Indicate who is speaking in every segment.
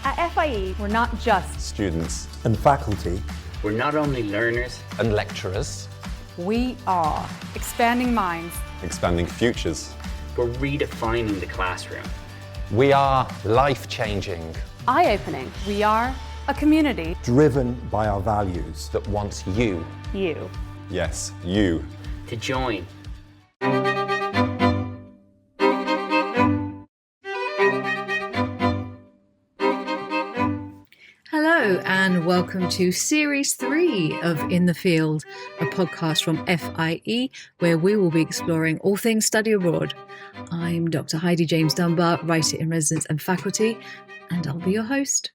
Speaker 1: At FIE, we're not just
Speaker 2: students
Speaker 3: and faculty.
Speaker 4: We're not only learners
Speaker 2: and lecturers.
Speaker 1: We are expanding minds,
Speaker 2: Expanding futures.
Speaker 4: We're redefining the classroom.
Speaker 2: We are life-changing.
Speaker 1: eye-opening. We are a community
Speaker 3: Driven by our values.
Speaker 2: That wants you.
Speaker 1: you.
Speaker 2: Yes, you.
Speaker 4: To join.
Speaker 5: Hello and welcome to Series 3 of In the Field, a podcast from FIE where we will be exploring all things study abroad. I'm Dr. Heidi James Dunbar, writer in residence and faculty, and I'll be your host.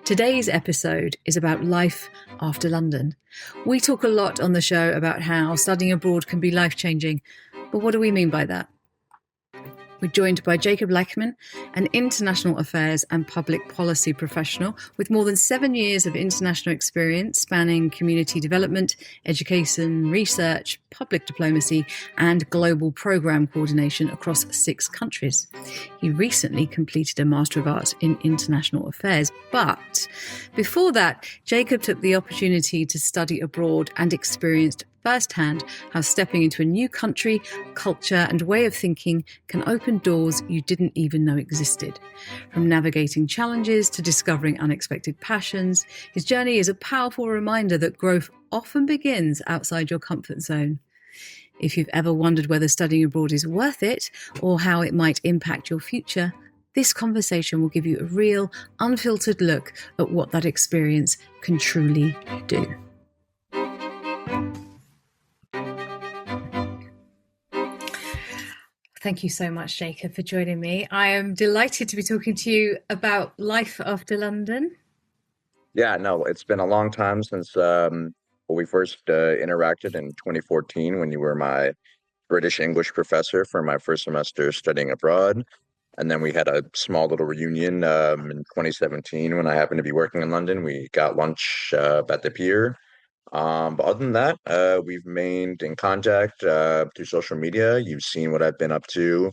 Speaker 5: Today's episode is about life after London. We talk a lot on the show about how studying abroad can be life-changing, but what do we mean by that? We're joined by Jakob Leichtman, an international affairs and public policy professional with more than 7 years of international experience spanning community development, education, research, public diplomacy, and global programme coordination across 6 countries. He recently completed a Master of Arts in International Affairs, but before that, Jakob took the opportunity to study abroad and experienced firsthand how stepping into a new country, culture and way of thinking can open doors you didn't even know existed. From navigating challenges to discovering unexpected passions, his journey is a powerful reminder that growth often begins outside your comfort zone. If you've ever wondered whether studying abroad is worth it or how it might impact your future, this conversation will give you a real, unfiltered look at what that experience can truly do. Thank you so much, Jakob, for joining me. I am delighted to be talking to you about life after London.
Speaker 6: Yeah, no, it's been a long time since we first interacted in 2014 when you were my British English professor for my first semester studying abroad. And then we had a small little reunion in 2017 when I happened to be working in London. We got lunch at the pier. But other than that, we've remained in contact through social media. You've seen what I've been up to,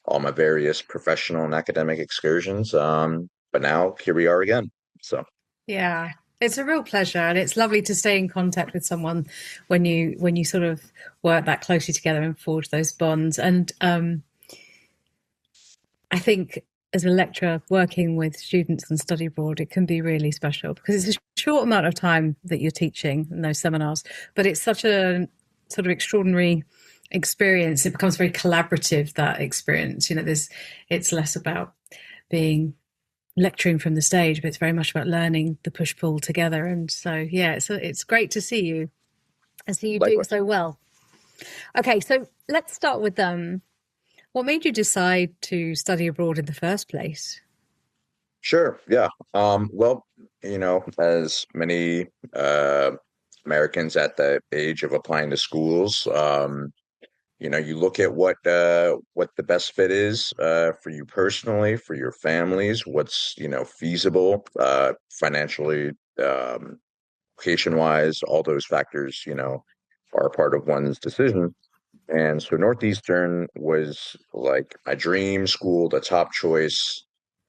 Speaker 6: all my various professional and academic excursions. But now here we are again. So
Speaker 5: yeah, it's a real pleasure, and it's lovely to stay in contact with someone when you sort of work that closely together and forge those bonds. And I think as a lecturer working with students and study abroad, it can be really special because it's a short amount of time that you're teaching in those seminars, but it's such a sort of extraordinary experience. It becomes very collaborative, that experience. You know, it's less about being lecturing from the stage, but it's very much about learning the push-pull together. And so, yeah, it's great to see you and see you doing so well. Okay, so let's start with what made you decide to study abroad in the first place?
Speaker 6: Sure, yeah. Well, you know, as many Americans at the age of applying to schools, you know, you look at what the best fit is for you personally, for your families, what's, you know, feasible financially, location-wise, all those factors, you know, are part of one's decision. And so Northeastern was like my dream school, the top choice.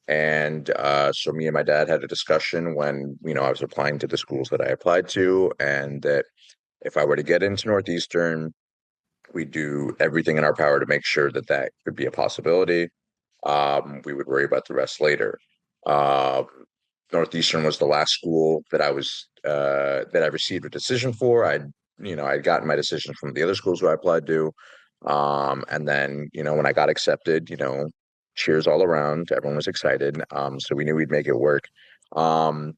Speaker 6: And so me and my dad had a discussion when, you know, I was applying to the schools that I applied to, and that if I were to get into Northeastern, we'd do everything in our power to make sure that that could be a possibility. We would worry about the rest later. Northeastern was the last school that I received a decision for. I'd gotten my decision from the other schools who I applied to. And then, you know, when I got accepted, you know, cheers all around. Everyone was excited. So we knew we'd make it work. But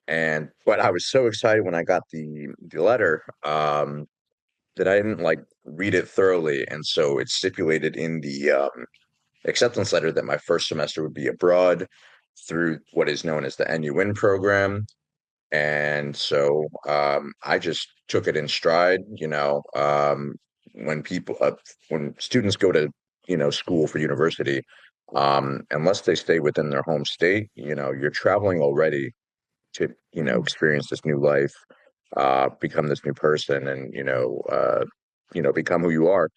Speaker 6: I was so excited when I got the letter that I didn't like read it thoroughly. And so it stipulated in the acceptance letter that my first semester would be abroad through what is known as the NUN program. And so I just took it in stride. You know, when students go to, you know, school for university, unless they stay within their home state, you know, you're traveling already to, you know, experience this new life, become this new person, and, you know, become who you are.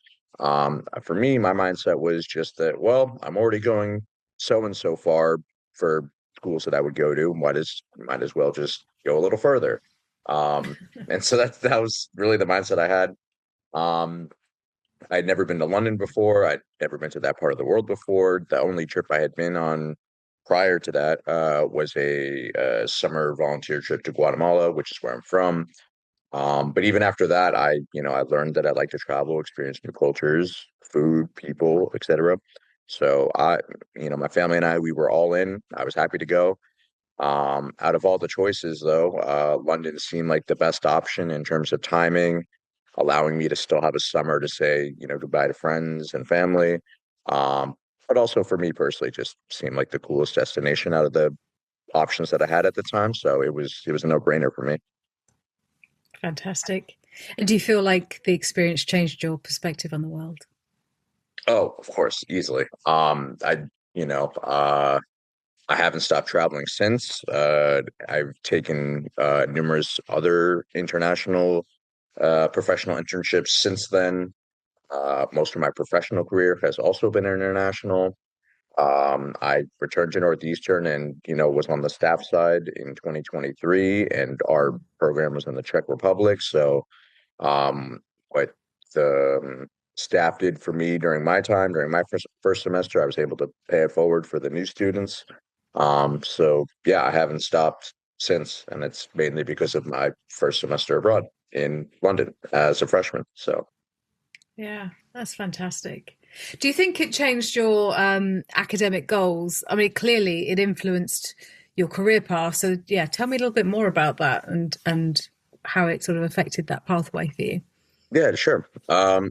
Speaker 6: For me, my mindset was just that, well, I'm already going so and so far for schools that I would go to. Might as well just go a little further. And so that was really the mindset I had. I'd never been to London before. I'd never been to that part of the world before. The only trip I had been on prior to that was a summer volunteer trip to Guatemala, which is where I'm from. But even after that, I learned that I like to travel, experience new cultures, food, people, etc. So my family and I, we were all in. I was happy to go. Out of all the choices, though, London seemed like the best option in terms of timing, allowing me to still have a summer to say, goodbye to friends and family. But also for me personally, just seemed like the coolest destination out of the options that I had at the time. So it was a no-brainer for me.
Speaker 5: Fantastic. And do you feel like the experience changed your perspective on the world?
Speaker 6: Oh, of course, easily. I haven't stopped traveling since. I've taken numerous other international professional internships since then. Most of my professional career has also been international. I returned to Northeastern and, was on the staff side in 2023, and our program was in the Czech Republic. So, what the staff did for me during my time, during my first semester, I was able to pay it forward for the new students. So yeah, I haven't stopped since, and it's mainly because of my first semester abroad in London as a freshman. So
Speaker 5: Yeah, that's fantastic. Do you think it changed your academic goals? I mean, clearly it influenced your career path. So yeah, tell me a little bit more about that and how it sort of affected that pathway for you.
Speaker 6: yeah, sure.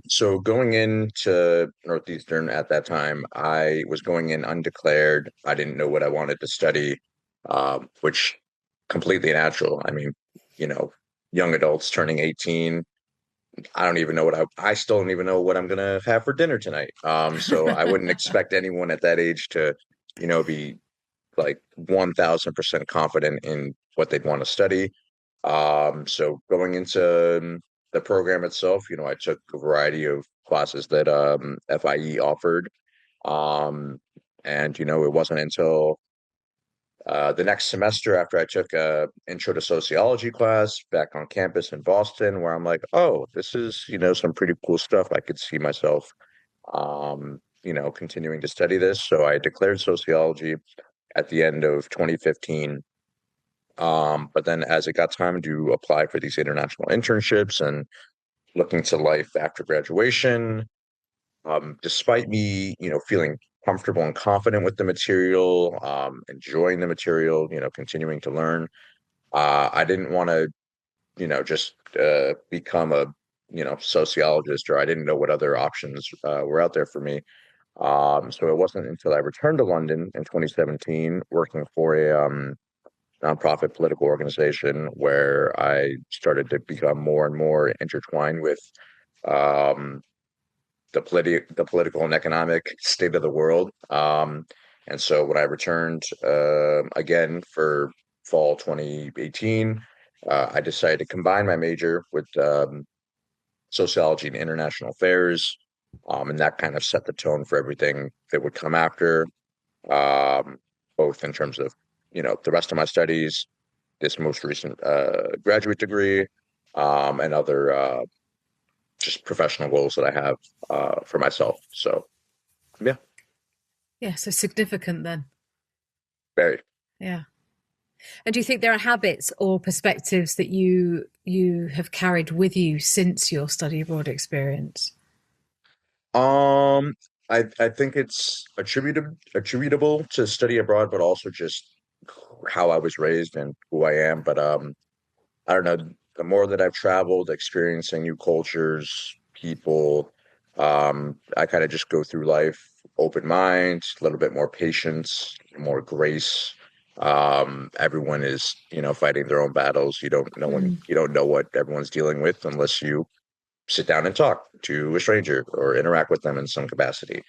Speaker 6: So going into Northeastern at that time, I was going in undeclared. I didn't know what I wanted to study, which completely natural. I mean, you know, young adults turning 18. I don't even know I still don't even know what I'm gonna have for dinner tonight. So I wouldn't expect anyone at that age to, be like 1000% confident in what they'd want to study. So going into the program itself, I took a variety of classes that FIE offered. Um, and it wasn't until the next semester after I took a intro to sociology class back on campus in Boston, where I'm like, oh, this is, some pretty cool stuff. I could see myself, continuing to study this. So I declared sociology at the end of 2015. But then as it got time to apply for these international internships and looking to life after graduation, despite me, feeling comfortable and confident with the material, enjoying the material, continuing to learn, I didn't want to, just become a, sociologist, or I didn't know what other options were out there for me. So it wasn't until I returned to London in 2017, working for a nonprofit political organization, where I started to become more and more intertwined with um, the political and economic state of the world. And so when I returned again for fall 2018, I decided to combine my major with sociology and international affairs. And that kind of set the tone for everything that would come after, um, both in terms of, the rest of my studies, this most recent graduate degree, and other just professional goals that I have for myself. So, yeah,
Speaker 5: Yeah, so significant then.
Speaker 6: very.
Speaker 5: Yeah. And do you think there are habits or perspectives that you have carried with you since your study abroad experience?
Speaker 6: Um, I think it's attributable to study abroad, but also just how I was raised and who I am. But I don't know. The more that I've traveled, experiencing new cultures, people, I kind of just go through life open mind, a little bit more patience, more grace. Everyone is, fighting their own battles. You don't know what everyone's dealing with unless you sit down and talk to a stranger or interact with them in some capacity.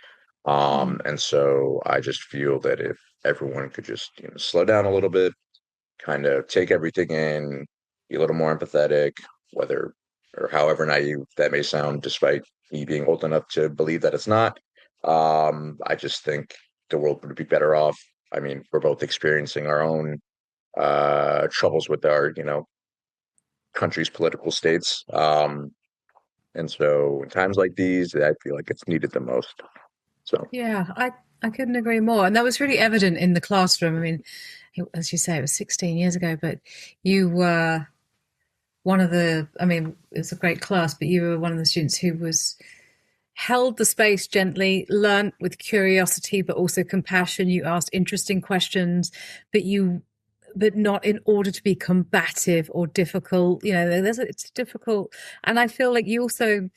Speaker 6: And so I just feel that if everyone could just, slow down a little bit, kind of take everything in, be a little more empathetic, whether or however naive that may sound, despite me being old enough to believe that it's not. I just think the world would be better off I mean, we're both experiencing our own troubles with our, country's political states. And so in times like these, I feel like it's needed the most. So
Speaker 5: Yeah, I couldn't agree more. And that was really evident in the classroom. I mean, as you say, it was 16 years ago, but you were one of the, I mean, it was a great class, but you were one of the students who was held the space gently, learnt with curiosity, but also compassion. You asked interesting questions, but not in order to be combative or difficult. It's difficult. And I feel like you also,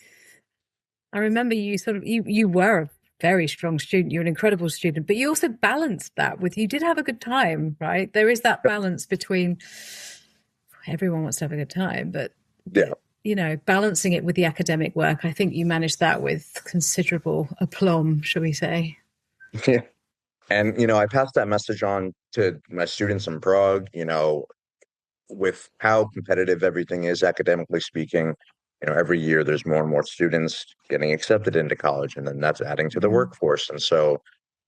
Speaker 5: I remember you were a very strong student. You're an incredible student, but you also balanced that with, you did have a good time, right? There is that balance between, everyone wants to have a good time, but balancing it with the academic work. I think you managed that with considerable aplomb, shall we say.
Speaker 6: yeah. And, I passed that message on to my students in Prague, with how competitive everything is academically speaking. Every year there's more and more students getting accepted into college, and then that's adding to the workforce. And so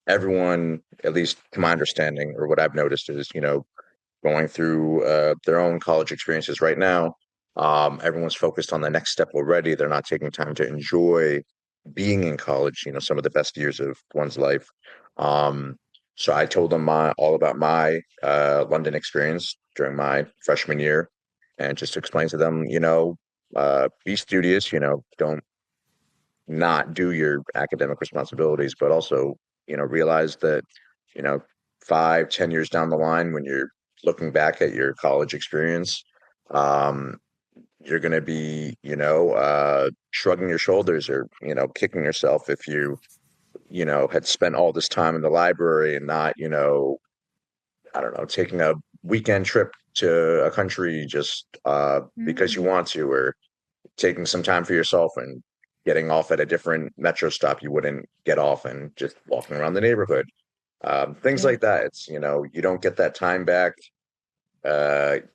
Speaker 6: everyone, at least to my understanding, or what I've noticed is, going through their own college experiences right now. Everyone's focused on the next step already. They're not taking time to enjoy being in college, some of the best years of one's life. So I told them all about my London experience during my freshman year, and just to explain to them, be studious, don't not do your academic responsibilities, but also, realize that, 5-10 years down the line, when you're looking back at your college experience, you're going to be, shrugging your shoulders or, kicking yourself if you, had spent all this time in the library and not, I don't know, taking a weekend trip to a country just because you want to, or taking some time for yourself and getting off at a different metro stop you wouldn't get off, and just walking around the neighborhood. Things like that. It's, you don't get that time back.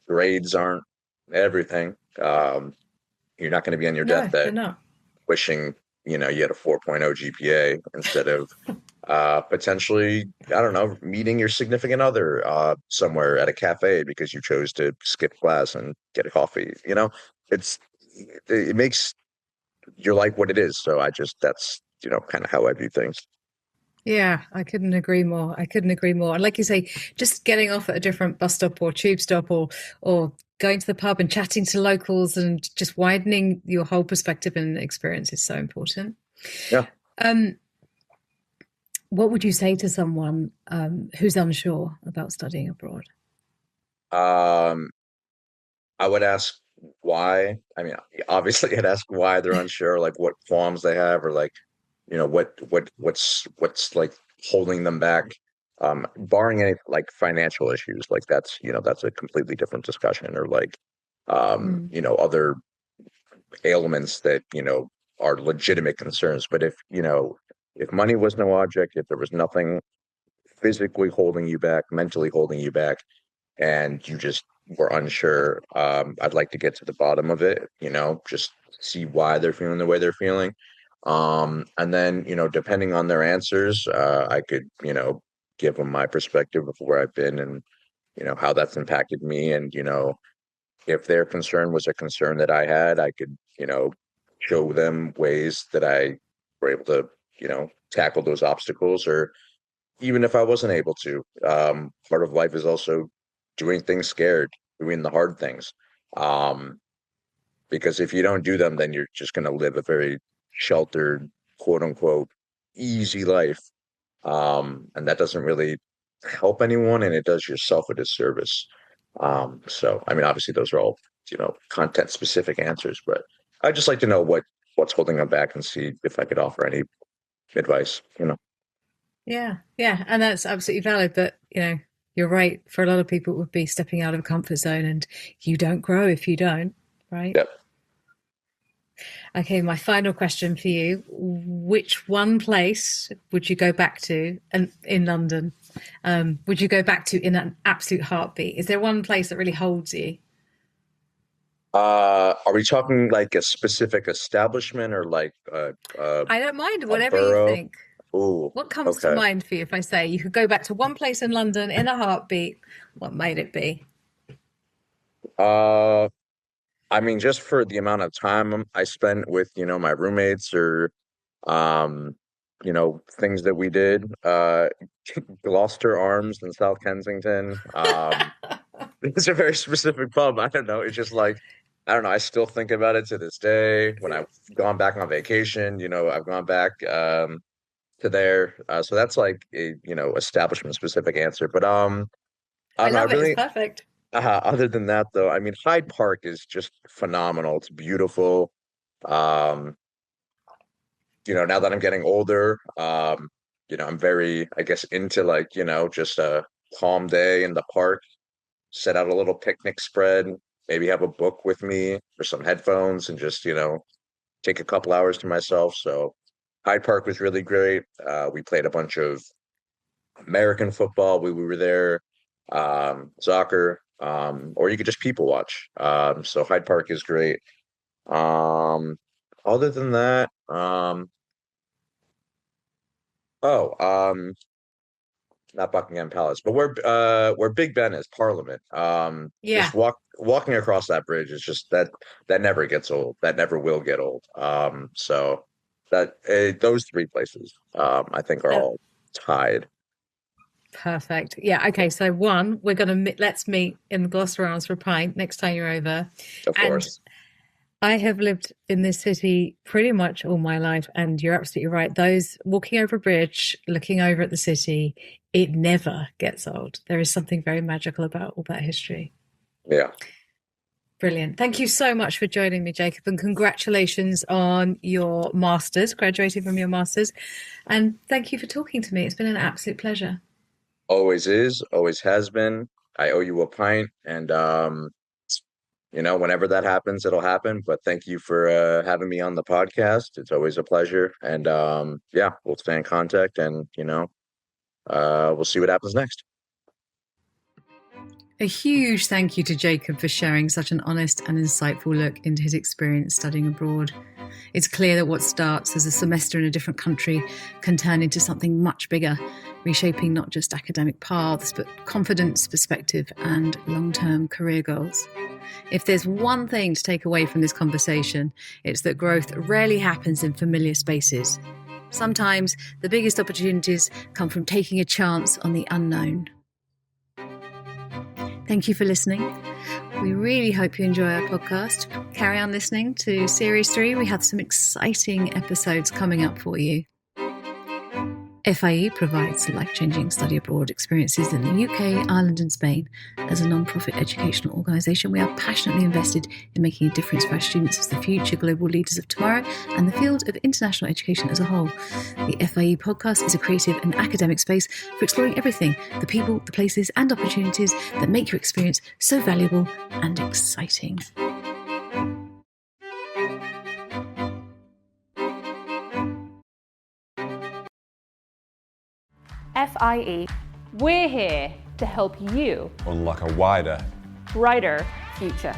Speaker 6: Grades aren't everything. You're not going to be on your deathbed wishing, you had a 4.0 GPA instead of potentially, I don't know, meeting your significant other somewhere at a cafe because you chose to skip class and get a coffee. It makes your life what it is. So that's, kind of how I view things.
Speaker 5: Yeah, I couldn't agree more. And like you say, just getting off at a different bus stop or tube stop, or going to the pub and chatting to locals, and just widening your whole perspective and experience is so important.
Speaker 6: Yeah.
Speaker 5: What would you say to someone who's unsure about studying abroad?
Speaker 6: I would ask why. I mean, obviously I'd ask why they're unsure, like what qualms they have, or like, what's like holding them back, barring any like financial issues. Like that's a completely different discussion, or like other ailments that are legitimate concerns. But if money was no object, if there was nothing physically holding you back, mentally holding you back, and you just were unsure, I'd like to get to the bottom of it, just see why they're feeling the way they're feeling. And then, depending on their answers, I could, give them my perspective of where I've been and, how that's impacted me. And, if their concern was a concern that I had, I could, show them ways that I were able to, tackle those obstacles. Or even if I wasn't able to, part of life is also doing things scared, doing the hard things. Because if you don't do them, then you're just going to live a very sheltered, quote unquote, easy life. And that doesn't really help anyone, and it does yourself a disservice. So, I mean, obviously those are all, content specific answers, but I'd just like to know what's holding them back and see if I could offer any advice,
Speaker 5: Yeah. And that's absolutely valid. But, you're right. For a lot of people, it would be stepping out of a comfort zone, and you don't grow if you don't, right?
Speaker 6: Yep.
Speaker 5: Okay, my final question for you. Which one place would you go back to in London? Would you go back to in an absolute heartbeat? Is there one place that really holds you?
Speaker 6: Are we talking like a specific establishment, or like
Speaker 5: I don't mind, whatever
Speaker 6: borough?
Speaker 5: you think.
Speaker 6: Ooh,
Speaker 5: What comes to
Speaker 6: okay.
Speaker 5: mind for you if I say you could go back to one place in London in a heartbeat? What might it be?
Speaker 6: Uh, I mean, just for the amount of time I spent with, my roommates or, um, things that we did, Gloucester Arms in South Kensington. It's a very specific pub. I don't know. It's just like, I don't know. I still think about it to this day. When I've gone back on vacation, I've gone back, to there. So that's like a, establishment specific answer. But, I
Speaker 5: I
Speaker 6: don't know. I
Speaker 5: love it. It's
Speaker 6: really,
Speaker 5: perfect.
Speaker 6: other than that, though, I mean, Hyde Park is just phenomenal. It's beautiful. Um, now that I'm getting older, I'm very, I guess, into like, just a calm day in the park, set out a little picnic spread, maybe have a book with me or some headphones and just, take a couple hours to myself. So Hyde Park was really great. We played a bunch of American football. We were there, soccer, or you could just people watch. So Hyde Park is great. Um, Other than that, oh, not Buckingham Palace, but where Big Ben is, Parliament.
Speaker 5: Yeah,
Speaker 6: Just walking across that bridge is just that never gets old. That never will get old. So that those three places, I think are
Speaker 5: that,
Speaker 6: all tied.
Speaker 5: perfect. Yeah. Okay. So one, let's meet in the Gloucester Arms for a pint next time you're over.
Speaker 6: Of
Speaker 5: And
Speaker 6: course.
Speaker 5: I have lived in this city pretty much all my life, and you're absolutely right. Those walking over a bridge, looking over at the city, it never gets old. There is something very magical about all that history.
Speaker 6: Yeah.
Speaker 5: Brilliant. Thank you so much for joining me, Jacob, and congratulations on your master's, graduating from your master's. And thank you for talking to me. It's been an absolute pleasure.
Speaker 6: Always is, always has been. I owe you a pint, and whenever that happens, it'll happen. But thank you for having me on the podcast. It's always a pleasure. And yeah, we'll stay in contact and, we'll see what happens next.
Speaker 5: A huge thank you to Jacob for sharing such an honest and insightful look into his experience studying abroad. It's clear that what starts as a semester in a different country can turn into something much bigger, reshaping not just academic paths, but confidence, perspective, and long-term career goals. If there's one thing to take away from this conversation, it's that growth rarely happens in familiar spaces. Sometimes the biggest opportunities come from taking a chance on the unknown. Thank you for listening. We really hope you enjoy our podcast. Carry on listening to Series 3. We have some exciting episodes coming up for you. FIE provides life-changing study abroad experiences in the UK, Ireland and Spain. As a non-profit educational organisation, we are passionately invested in making a difference for our students as the future global leaders of tomorrow and the field of international education as a whole. The FIE podcast is a creative and academic space for exploring everything, the people, the places and opportunities that make your experience so valuable and exciting.
Speaker 1: FIE, we're here to help you
Speaker 2: Unlock a wider
Speaker 1: brighter future.